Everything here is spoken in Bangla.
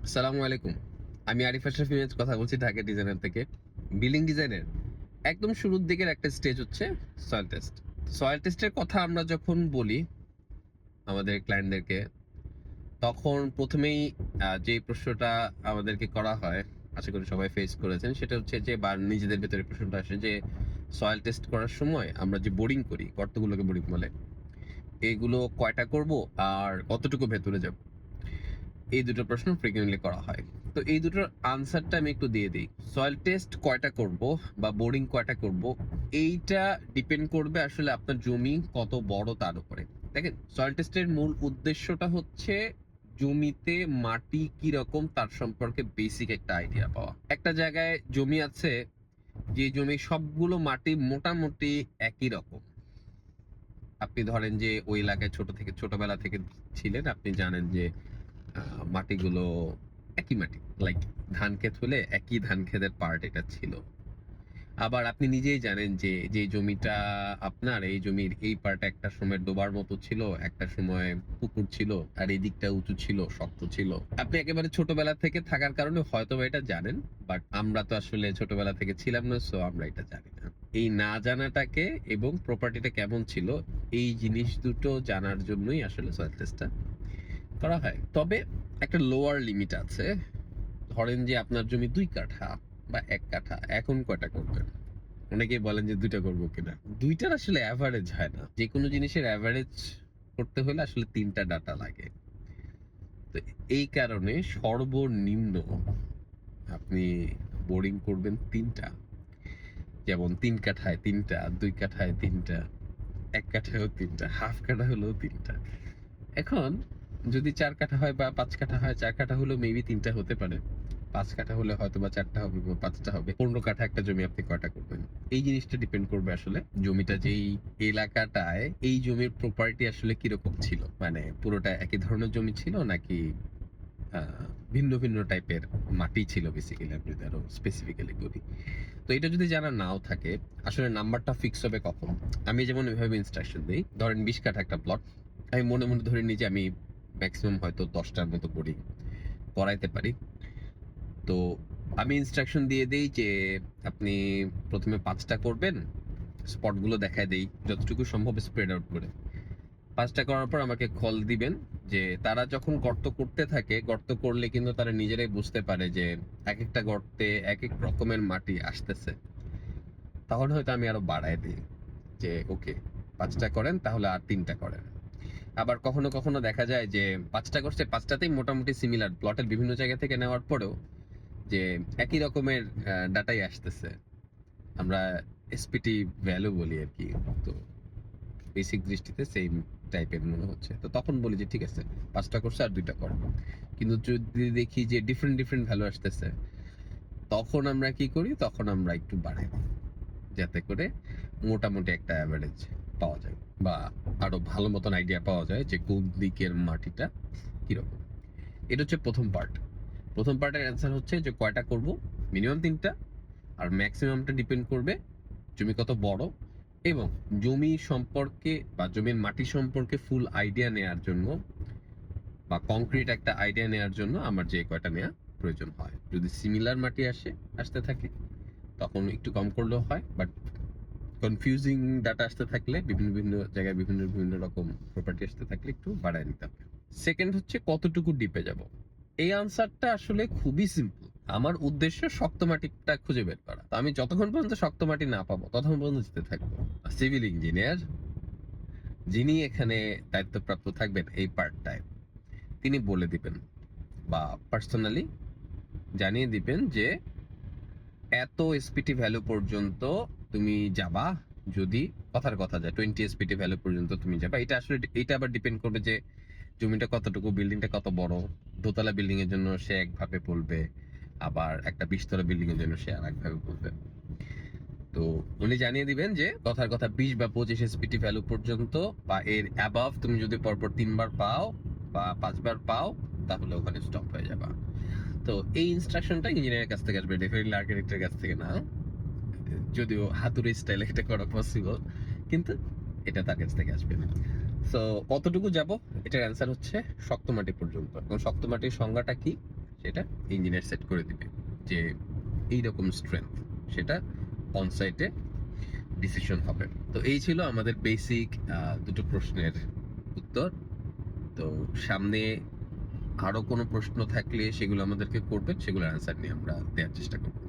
আসসালামু আলাইকুম। আমি আরিফ আশরাফ ইমেজ কথা বলছি ঢাকা ডিজাইনার থেকে। বিল্ডিং ডিজাইনের একদম শুরুর দিকের একটা স্টেজ হচ্ছে সয়েল টেস্ট। সয়েল টেস্টের কথা আমরা যখন বলি আমাদের ক্লায়েন্টদেরকে, তখন ১ম এই যে প্রশ্নটা আমাদেরকে করা হয়, আশা করি সবাই ফেস করেছেন, সেটা হচ্ছে যে বা নিজেদের ভেতরে প্রশ্নটা আসে যে সয়েল টেস্ট করার সময় আমরা যে বোরিং করি, গর্তগুলোকে বোরিং বলে, এগুলো কয়টা করব আর কতটুকু ভেতরে যাব? এই দুটো প্রশ্ন ফ্রিকুয়েন্টলি করা হয়। তো এই দুটোর আনসারটা আমি একটু দিয়ে দিই। সয়েল টেস্ট কয়টা করব বা বোরিং কয়টা করব, এইটা ডিপেন্ড করবে আসলে আপনার জমি কত বড় তার উপরে। দেখেন, সয়েল টেস্টের মূল উদ্দেশ্যটা হচ্ছে জমিতে মাটি কি রকম তার সম্পর্কে বেসিক একটা আইডিয়া পাওয়া। একটা জায়গায় জমি আছে, যে জমি সবগুলো মাটি মোটামুটি একই রকম। আপনি ধরেন যে ওই এলাকায় ছোটবেলা থেকে ছিলেন, আপনি জানেন যে মাটিগুলো একই মাটি, লাইক ধান ক্ষেত হলে একই ধান ক্ষেতের পার্ট এটা ছিল। আবার আপনি নিজেই জানেন যে যে জমিটা আপনার, এই জমির এই পার্ট একটা সময় ডোবার মতো ছিল, একটা সময় পুকুর ছিল, আর এই দিকটা উঁচু ছিল, শক্ত ছিল। আপনি একেবারে ছোটবেলা থেকে থাকার কারণে হয়তো বা এটা জানেন, বাট আমরা তো আসলে ছোটবেলা থেকে ছিলাম না, সো আমরা এটা জানি না। এই না জানাটাকে এবং প্রপার্টিটা কেমন ছিল, এই জিনিস দুটো জানার জন্যই আসলে সয়েল টেস্টটা করা হয়। তবে একটা লোয়ার লিমিট আছে। ধরেন যে আপনার জমি ২ কাঠা বা ১ কাঠা, এখন কয়টা করবেন? অনেকেই বলেন যে ২ টা করব কিনা। ২ টার আসলে এভারেজ হয় না। যেকোনো জিনিসের এভারেজ করতে হলে আসলে ৩ টা ডাটা লাগে। তো এই কারণে সর্বনিম্ন আপনি বোরিং করবেন ৩ টা। যেমন ৩ কাঠায় ৩ টা, ২ কাঠায় ৩ টা, ১ কাঠায়ও ৩ টা, হাফ কাঠা হলেও ৩ টা। এখন যদি ৪ কাঠা হয় বা ৫ কাঠা হয়, ৪ কাঠা হলেও মেবি ৩ টা হতে পারে। ৫ কাঠা হলে হয়তোবা ৪ টা হবে বা ৫ টা হবে। ১৫ কাঠা একটা জমি আপনি কয়টা করবেন? এই জিনিসটা ডিপেন্ড করবে আসলে জমিটা যেই এলাকাটায়, এই জমির প্রপার্টি আসলে কিরকম ছিল। মানে পুরোটা একই ধরনের জমি ছিল নাকি আ ভিন্ন, ভিন্ন টাইপের মাটি ছিল বেসিক্যালি, আমি যদি আরো স্পেসিফিক্যালি বলি। তো এটা যদি জানা নাও থাকে, আসলে নাম্বারটা ফিক্স হবে কখন? আমি যেমন এভাবে ইনস্ট্রাকশন দেই। ধরেন ২০ কাঠা একটা প্লট। আমি মনে, মনে ধরে নিই যে আমি মেক্সিমাম হয়তো ১০ টার মতো বোরিং করাইতে পারি। তো আমি ইনস্ট্রাকশন দিয়ে দেই যে আপনি ১ম এ ৫ টা করবেন। স্পটগুলো দেখায় দেই যতটুকু সম্ভব স্প্রেড আউট করে। ৫ টা করার পর আমাকে কল দিবেন যে তারা যখন গর্ত করতে থাকে, গর্ত করলে কিন্তু তারা নিজেরাই বুঝতে পারে যে একেকটা গর্তে একেক রকমের মাটি আসতেছে। তখন হয়তো আমি আরো বাড়ায় দিই যে ওকে, ৫ টা করেন তাহলে আর ৩ টা করেন। আবার কখনো, কখনো দেখা যায় যে ৫ টা করছে, ৫ টাতেই মোটামুটি সিমিলার প্লটের বিভিন্ন জায়গা থেকে নেওয়ার পরেও যে একই রকমের ডাটাই আসতেছে। আমরা এসপিটি ভ্যালু বলি আরকি। তো বেসিক দৃষ্টিতে সেম টাইপের মনে হচ্ছে। তো তখন বলি যে ঠিক আছে, ৫ টা করছে আর ২ টা করো। কিন্তু যদি দেখি যে ডিফারেন্ট, ডিফারেন্ট ভ্যালু আসতেছে, তখন আমরা কি করি? তখন আমরা একটু বাড়াই দিই। যাতে করে মোটামুটি একটা এভারেজ পাওয়া যায় বা আরো ভালো মতন আইডিয়া পাওয়া যায় যে কোন দিকের মাটিটা কিরকম। এটা হচ্ছে ১ম পার্ট। ১ম পার্টের অ্যান্সার হচ্ছে যে কয়টা করব? মিনিমাম ৩ টা। আর ম্যাক্সিমামটা ডিপেন্ড করবে জমি কত বড় এবং জমি সম্পর্কে বা জমির মাটি সম্পর্কে ফুল আইডিয়া নেয়ার জন্য বা কংক্রিট একটা আইডিয়া নেয়ার জন্য আমার যে কয়টা নেয়া প্রয়োজন হয়। যদি সিমিলার মাটি আসতে থাকে, তখন একটু কম করলেও হয়। বাট কনফিউজিং ডাটা আসতে থাকলে, বিভিন্ন বিভিন্ন জায়গায় বিভিন্ন বিভিন্ন রকম প্রপার্টি আসতে থাকলে একটু বাড়ায় নিতে হবে। সেকেন্ড হচ্ছে কতটুকু ডিপে যাব। এই আনসারটা আসলে খুবই সিম্পল। আমার উদ্দেশ্য শক্ত মাটিটা খুঁজে বের করা। তো আমি যতক্ষণ পর্যন্ত শক্ত মাটি না পাবো ততক্ষণ পর্যন্ত যেতে থাকবো। সিভিল ইঞ্জিনিয়ার যিনি এখানে দায়িত্বপ্রাপ্ত থাকবেন এই পার্টটায়, তিনি বলে দিবেন বা পার্সোনালি জানিয়ে দিবেন যে এত এসপিটি ভ্যালু পর্যন্ত তুমি যাবা। যদি কথার কথা যায় 20 এসপিটি ভ্যালু পর্যন্ত তুমি যাবা। এটা আসলে এটা আবার ডিপেন্ড করবে যে জমিটা কতটুকু, বিল্ডিংটা কত বড়। দোতলা বিল্ডিং এর জন্য সে একভাবে বলবে, আবার একটা ২০ তলা বিল্ডিং এর জন্য সে আর একভাবে বলবে। তো উনি জানিয়ে দিবেন যে কথার কথা ২০ বা ২৫ এসপিটি ভ্যালু পর্যন্ত বা এর অ্যাবাভ তুমি যদি পরপর ৩ বার পাও বা ৫ বার পাও, তাহলে ওখানে স্টপ হয়ে যাবা। তো এই ইনস্ট্রাকশনটা ইঞ্জিনিয়ারের কাছ থেকে আসবে, ডেফিনেটলি আর্কিটেক্টের কাছ থেকে না। যদিও হাতুড়ি স্টাইলে এটা করা পসিবল, কিন্তু এটা তার কাছ থেকে আসবে। সো কতটুকু যাব, এটার অ্যান্সার হচ্ছে শক্ত মাটি পর্যন্ত। এবং শক্ত মাটির সংজ্ঞাটা কি, সেটা ইঞ্জিনিয়ার সেট করে দিবে যে এইরকম স্ট্রেংথ, সেটা অনসাইটে ডিসিশন হবে। তো এই ছিল আমাদের বেসিক দুটো প্রশ্নের উত্তর। তো সামনে আরো কোনো প্রশ্ন থাকলে সেগুলো আমাদেরকে করবেন, সেগুলোর অ্যান্সার নিয়ে আমরা দেওয়ার চেষ্টা করবো।